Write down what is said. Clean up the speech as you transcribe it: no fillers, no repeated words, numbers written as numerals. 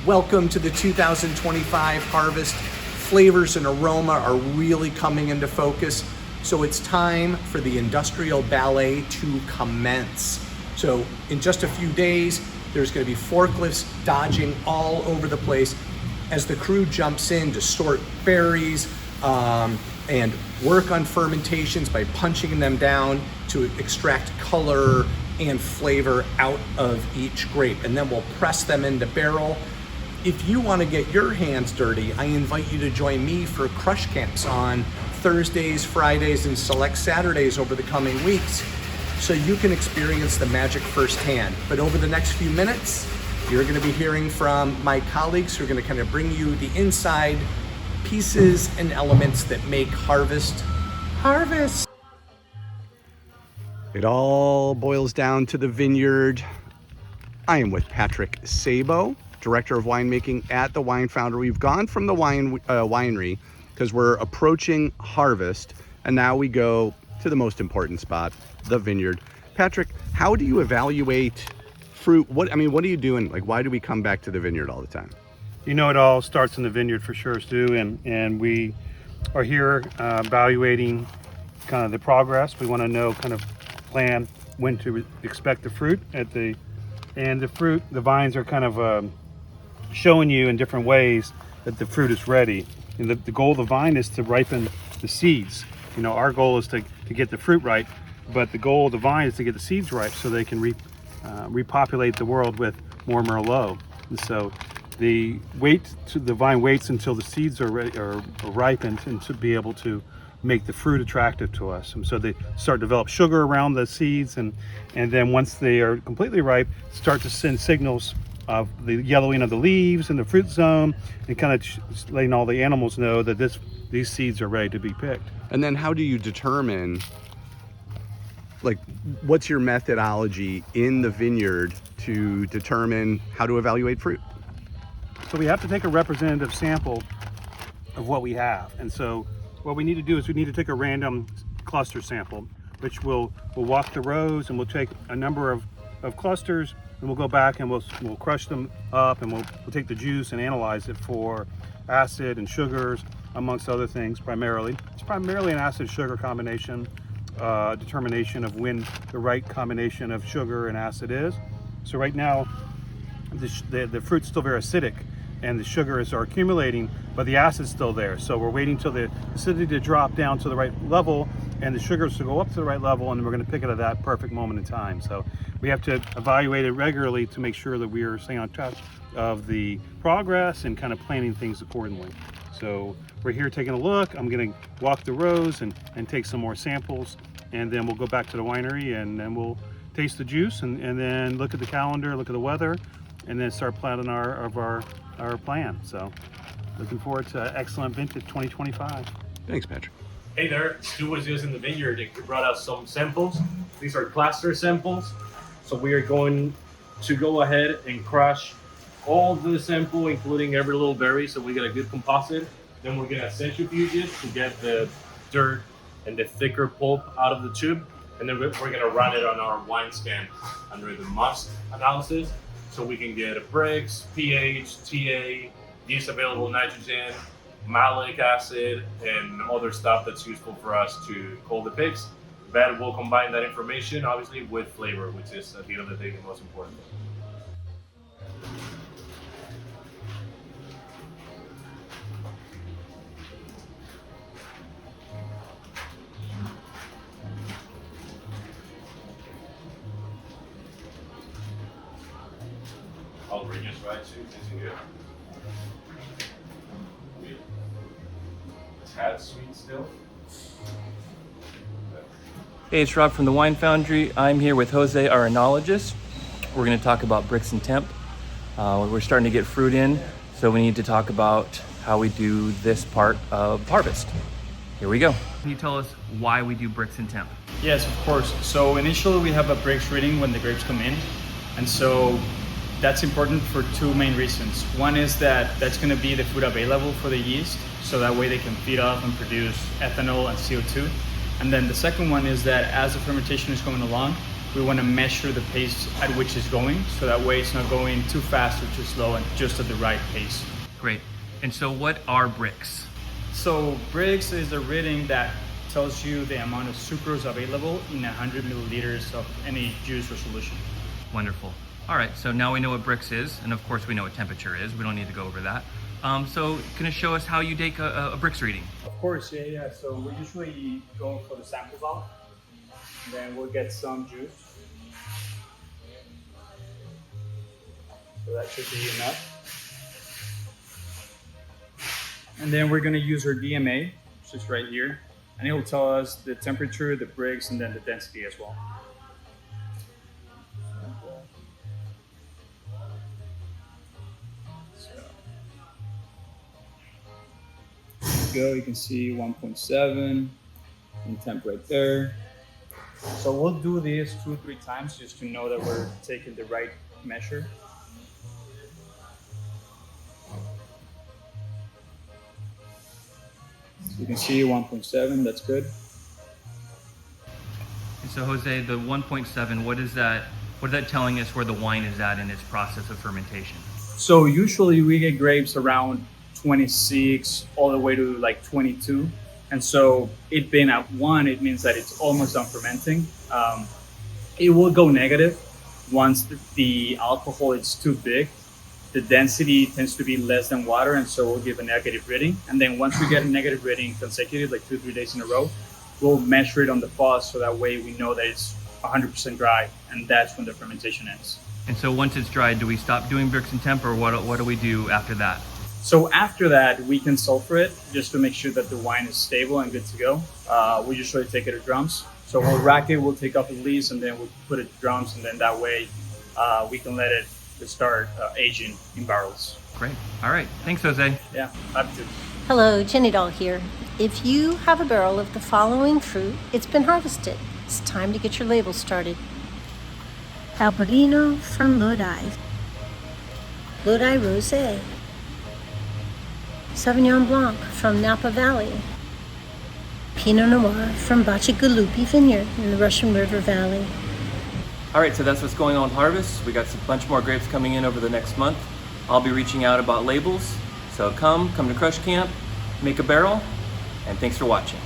Welcome to the 2025 harvest. Flavors and aroma are really coming into focus. So it's time for the industrial ballet to commence. So in just a few days, there's going to be forklifts dodging all over the place as the crew jumps in to sort berries and work on fermentations by punching them down to extract color and flavor out of each grape. And then we'll press them into barrel. If you want to get your hands dirty, I invite you to join me for Crushcamps on Thursdays, Fridays, and select Saturdays over the coming weeks, so you can experience the magic firsthand. But over the next few minutes, you're going to be hearing from my colleagues who are going to kind of bring you the inside pieces and elements that make harvest. It all boils down to the vineyard. I am with Patrick Sabo, Director of Winemaking at the Wine Foundry. We've gone from the winery because we're approaching harvest, and now we go to the most important spot, the vineyard. Patrick, how do you evaluate fruit? What are you doing? Like, why do we come back to the vineyard all the time? You know, it all starts in the vineyard for sure, Stu, and we are here evaluating kind of the progress. We want to know, kind of plan when to expect the fruit the vines are kind of showing you in different ways that the fruit is ready. And the goal of the vine is to ripen the seeds. You know, our goal is to get the fruit ripe, but the goal of the vine is to get the seeds ripe so they can repopulate the world with more Merlot. And so the vine waits until the seeds are ripened and to be able to make the fruit attractive to us. And so they start to develop sugar around the seeds, and then once they are completely ripe, start to send signals of the yellowing of the leaves in the fruit zone, and kind of letting all the animals know that these seeds are ready to be picked. And then how do you determine, like, what's your methodology in the vineyard to determine how to evaluate fruit? So we have to take a representative sample of what we have. And so what we need to do is we need to take a random cluster sample, which we'll walk the rows, and we'll take a number of clusters, and we'll go back and we'll crush them up, and we'll take the juice and analyze it for acid and sugars, amongst other things. Primarily, it's primarily an acid-sugar combination, determination of when the right combination of sugar and acid is. So right now, the fruit's still very acidic, and the sugars are accumulating, but the acid's still there. So we're waiting till the acidity to drop down to the right level and the sugars to go up to the right level, and then we're going to pick it at that perfect moment in time. So we have to evaluate it regularly to make sure that we are staying on top of the progress and kind of planning things accordingly. So we're here taking a look. I'm going to walk the rows and take some more samples, and then we'll go back to the winery, and then we'll taste the juice, and then look at the calendar, look at the weather, and then start planning our plan. So looking forward to excellent vintage 2025. Thanks, Patrick. Hey there, Stu was just in the vineyard. He brought out some samples. These are cluster samples. So we are going to go ahead and crush all the sample, including every little berry, so we get a good composite. Then we're gonna centrifuge it to get the dirt and the thicker pulp out of the tube. And then we're gonna run it on our wine scan under the must analysis, so we can get a Brix, pH, TA, yeast available nitrogen, malic acid, and other stuff that's useful for us to cold the picks. That will combine that information, obviously, with flavor, which is, at the end of the day, the most important thing. Albariño's right too, tasting good. A tad sweet still. Hey, it's Rob from the Wine Foundry. I'm here with Jose, our enologist. We're going to talk about Brix and Temp. We're starting to get fruit in, so we need to talk about how we do this part of harvest. Here we go. Can you tell us why we do Brix and Temp? Yes, of course. So initially we have a Brix reading when the grapes come in, and so that's important for two main reasons. One is that that's going to be the food available for the yeast, so that way they can feed off and produce ethanol and CO2. And then the second one is that as the fermentation is going along, we want to measure the pace at which it's going, so that way it's not going too fast or too slow and just at the right pace. Great. And so what are Brix? So Brix is a reading that tells you the amount of sucrose available in 100 milliliters of any juice or solution. Wonderful. All right, so now we know what Brix is, and of course we know what temperature is. We don't need to go over that. So can you show us how you take a Brix reading? Of course, yeah. So we usually go for the sample valve, then we'll get some juice. So that should be enough. And then we're going to use our DMA, which is right here, and it will tell us the temperature, the Brix, and then the density as well. Go, you can see 1.7 in temp right there. So we'll do this 2 or 3 times just to know that we're taking the right measure. So you can see 1.7, that's good. And so Jose, the 1.7, what is that telling us where the wine is at in its process of fermentation? So usually we get grapes around 26 all the way to like 22. And so it being at 1, it means that it's almost done fermenting. It will go negative once the alcohol is too big. The density tends to be less than water, and so we'll give a negative reading. And then once we get a negative reading consecutive, like 2 or 3 days in a row, we'll measure it on the fuzz, so that way we know that it's 100% dry, and that's when the fermentation ends. And so once it's dried, do we stop doing Brix and Temp, or what do we do after that? So after that, we can sulfur it just to make sure that the wine is stable and good to go. We usually take it to drums. So we'll rack it, we'll take off the leaves, and then we'll put it to drums, and then that way we can let it start aging in barrels. Great. All right. Thanks, Jose. Yeah, happy to. Hello, Jenny Doll here. If you have a barrel of the following fruit, it's been harvested. It's time to get your label started. Albariño from Lodi. Lodi Rosé. Sauvignon Blanc from Napa Valley. Pinot Noir from Bacigalupi Vineyard in the Russian River Valley. All right, so that's what's going on with harvest. We got a bunch more grapes coming in over the next month. I'll be reaching out about labels. So come to Crushcamp, make a barrel, and thanks for watching.